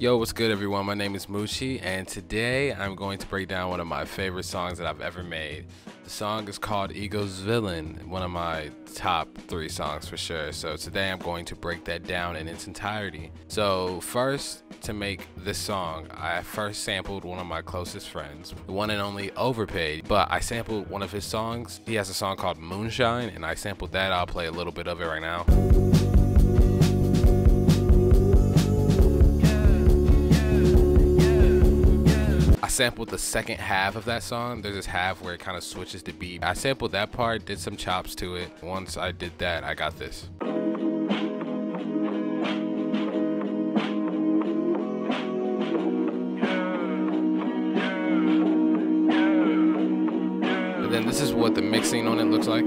Yo, what's good everyone? My name is Muchi, and today I'm going to break down one of my favorite songs that I've ever made. The song is called Ego's Villain, one of my top 3 songs for sure. So today I'm going to break that down in its entirety. So first, to make this song, I first sampled one of my closest friends, the one and only Overpaid, but I sampled one of his songs. He has a song called Moonshine, and I sampled that. I'll play a little bit of it right now. I sampled the second half of that song. There's this half where it kind of switches the beat. I sampled that part, did some chops to it. Once I did that, I got this. And then this is what the mixing on it looks like.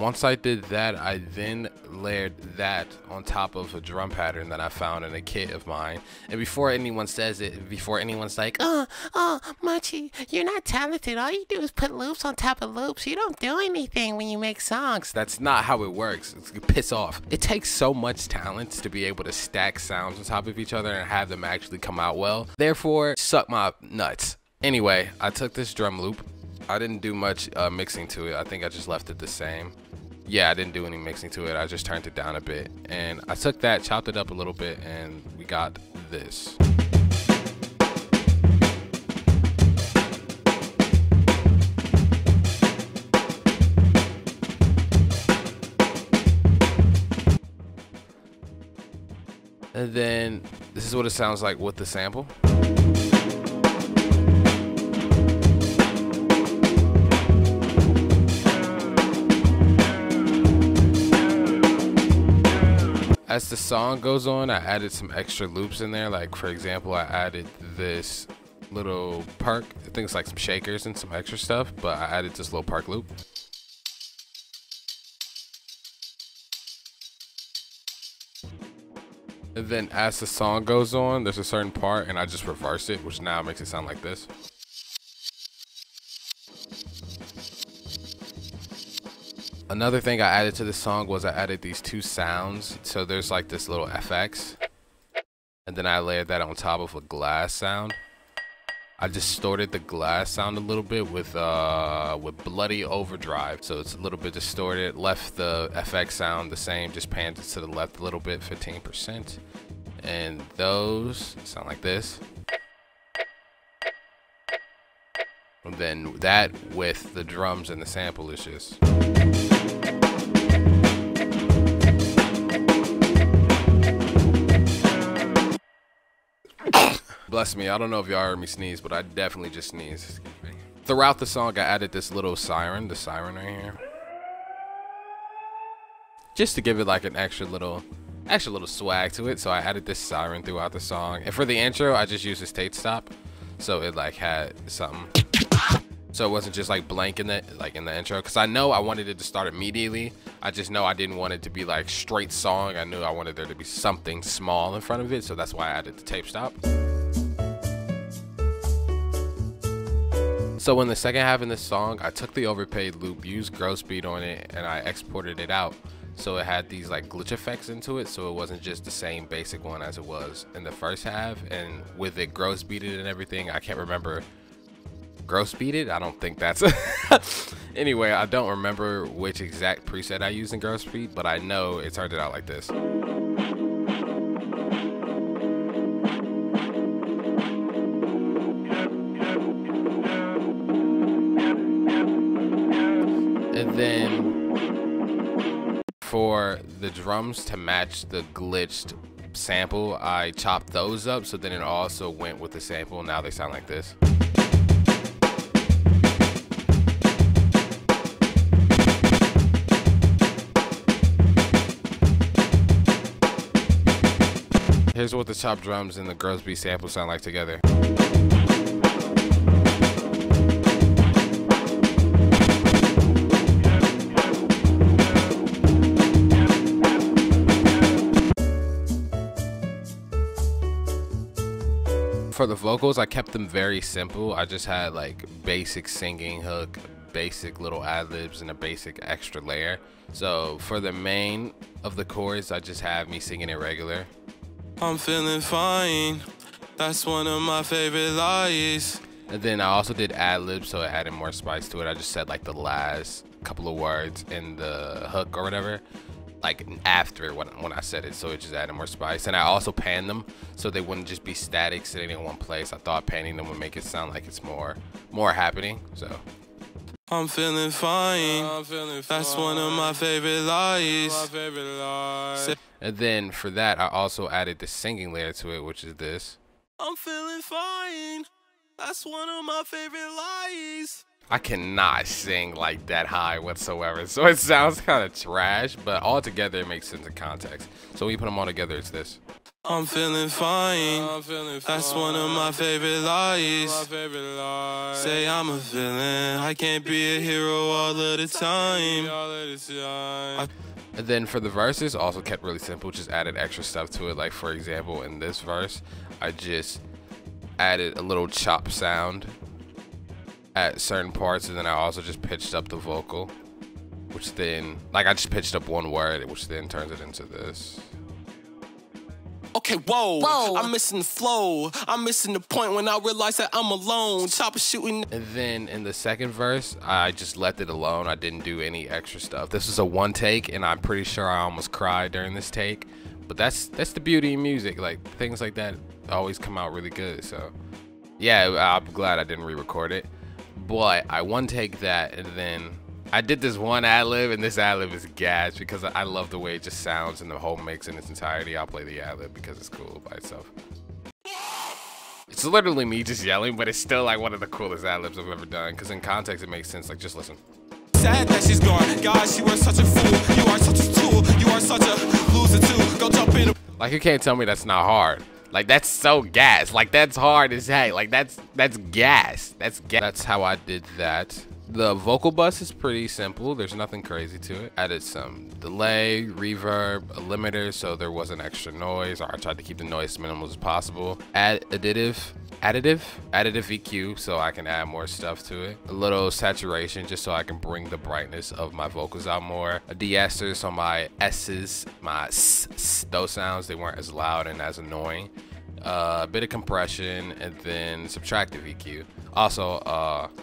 Once I did that, I then layered that on top of a drum pattern that I found in a kit of mine. And before anyone says it, before anyone's like, Muchi, you're not talented. All you do is put loops on top of loops. You don't do anything when you make songs. That's not how it works. It's piss off. It takes so much talent to be able to stack sounds on top of each other and have them actually come out well. Therefore, suck my nuts. Anyway, I took this drum loop. I didn't do much mixing to it. I think I just left it the same. Yeah, I didn't do any mixing to it. I just turned it down a bit. And I took that, chopped it up a little bit, and we got this. And then this is what it sounds like with the sample. As the song goes on, I added some extra loops in there. Like, for example, I added this little perk. I think it's like some shakers and some extra stuff, but I added this little perk loop. And then as the song goes on, there's a certain part, and I just reverse it, which now makes it sound like this. Another thing I added to the song was I added these 2 sounds. So there's like this little FX, and then I layered that on top of a glass sound. I distorted the glass sound a little bit with bloody overdrive, so it's a little bit distorted. Left the FX sound the same, just panned it to the left a little bit, 15%. And those sound like this. And then that with the drums and the sample is just. Bless me, I don't know if y'all heard me sneeze, but I definitely just sneezed. Throughout the song, I added this little siren, the siren right here, just to give it like an extra little swag to it. So I added this siren throughout the song. And for the intro, I just used this tape stop, so it like had something. So it wasn't just like blank in the intro, because I know I wanted it to start immediately. I just know I didn't want it to be like straight song. I knew I wanted there to be something small in front of it, so that's why I added the tape stop. So in the second half of this song, I took the Overpaid loop, used gross beat on it, and I exported it out. So it had these like glitch effects into it, so it wasn't just the same basic one as it was in the first half. And with it gross beated and everything, I can't remember. Gross beated? I don't think that's anyway, I don't remember which exact preset I used in gross beat, but I know it turned it out like this. And then for the drums to match the glitched sample, I chopped those up, so then it also went with the sample. Now they sound like this. Here's what the chopped drums and the gross beat sample sound like together. For the vocals, I kept them very simple. I just had like basic singing hook, basic little ad-libs, and a basic extra layer. So for the main of the chorus, I just have me singing it regular. I'm feeling fine, that's one of my favorite lies. And then I also did ad-libs, so it added more spice to it. I just said like the last couple of words in the hook or whatever, like after when I said it, so it just added more spice. And I also panned them so they wouldn't just be static sitting in one place. I thought panning them would make it sound like it's more happening. So I'm feeling fine, that's one of my favorite lies. And then for that, I also added the singing layer to it, which is this. I'm feeling fine, that's one of my favorite lies. I cannot sing like that high whatsoever, so it sounds kind of trash, but all together it makes sense in context. So when you put them all together, it's this. I'm feeling fine, that's one of my favorite lies. Say I'm a villain, I can't be a hero all of the time. And then for the verses, also kept really simple, just added extra stuff to it. Like for example, in this verse, I just added a little chop sound at certain parts, and then I also just pitched up the vocal, which then, like I just pitched up one word, which then turns it into this. Okay, whoa, I'm missing the flow. I'm missing the point when I realize that I'm alone. Chopper shooting. And then in the second verse, I just left it alone. I didn't do any extra stuff. This was a one take, and I'm pretty sure I almost cried during this take. But that's the beauty in music. Like things like that always come out really good. So yeah, I'm glad I didn't re-record it. But I one take that, and then I did this one ad-lib, and this ad-lib is gas because I love the way it just sounds in the whole mix in its entirety. I'll play the ad-lib because it's cool by itself. It's literally me just yelling, but it's still like one of the coolest ad-libs I've ever done because in context it makes sense. Like just listen. Sad that she's gone. Gosh, you are such a fool. You are such a tool. You are such a loser too. Go jump in. Like you can't tell me that's not hard. Like that's so gas. Like that's hard as heck. Like that's gas. That's gas. That's how I did that. The vocal bus is pretty simple. There's nothing crazy to it. Added some delay, reverb, a limiter so there wasn't extra noise, or I tried to keep the noise as minimal as possible. Add additive EQ so I can add more stuff to it. A little saturation just so I can bring the brightness of my vocals out more. A de-esser so my S's, my s, those sounds, they weren't as loud and as annoying. A bit of compression, and then subtractive EQ. Also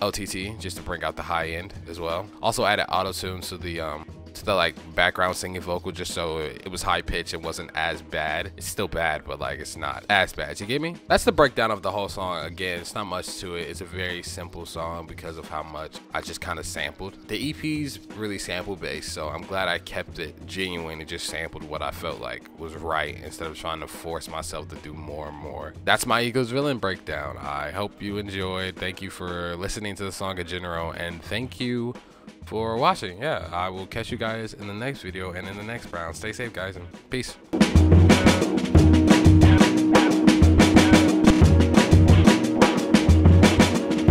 OTT just to bring out the high end as well. Also added auto tune to the like background singing vocal just so it was high pitch and wasn't as bad. It's still bad, but like it's not as bad. You get me? That's the breakdown of the whole song. Again, it's not much to it. It's a very simple song because of how much I just kind of sampled. The EP's really sample based, so I'm glad I kept it genuine and just sampled what I felt like was right instead of trying to force myself to do more and more. That's my Ego's Villain breakdown. I hope you enjoyed. Thank you for listening to the song in general, and thank you for watching. Yeah, I will catch you guys in the next video and in the next round. Stay safe, guys, and peace.